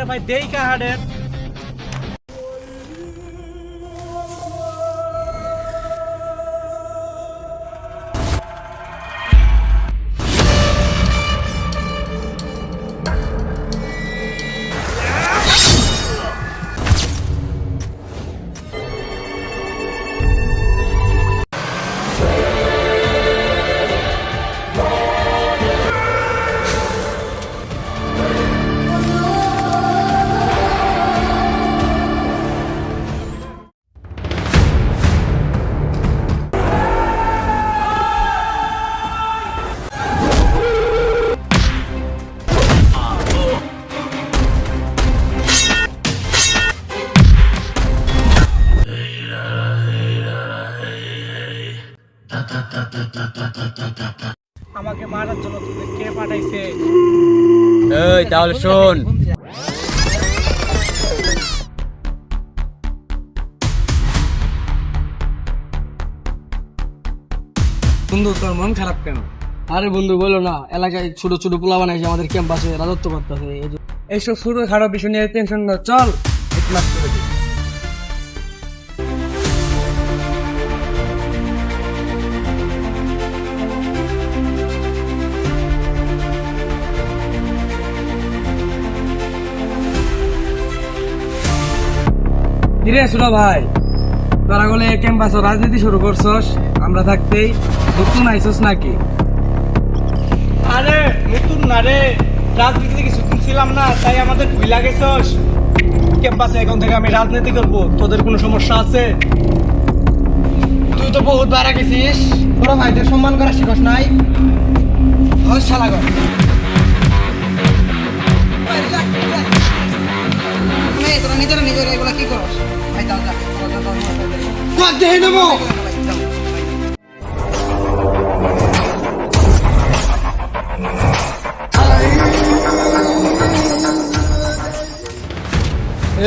আরে ভাই দেই কা হাডের আমাকে মারার জন্য তোকে কে পাঠাইছে? এই তাহলে শোন, বন্ধু তোর মন খারাপ কেন? আরে বন্ধু বলো না, এলাকায় ছোট ছোট পোলা বানাইছে, আমাদের ক্যাম্পাসে রাজত্ব করতেছে। এইসব ছোট খারাপ বিষয় নিয়ে টেনশন না, চল এক ক্লাস করে দিই। কিরে শুনো ভাই, তোরা বলে ক্যাম্পাসে রাজনীতি শুরু করছস, আমরা থাকতেই নতুন আইছস নাকি? আরে নতুন না রে, রাজনীতি কিছু ছিলাম না, তাই আমাদের ভুলা গেছস। ক্যাম্পাসে এখন থেকে আমি রাজনীতি করব, তোদের কোনো সমস্যা আছে? তুই তো বহুত বাড়া গেছিস, বড় ভাইদের সম্মান করা শিখস নাই। শালা কর তোরা নিজেরা নিজেরা এগুলা কি করস? ভাই দাও দেখে নেবো।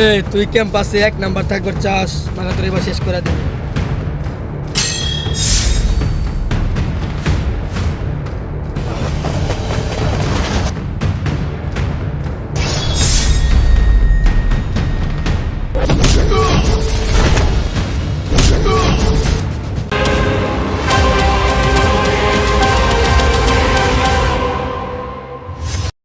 এই তুই ক্যাম্পাসে এক নাম্বার থাকবার চাস, মানে তোর এবার শেষ করে দে।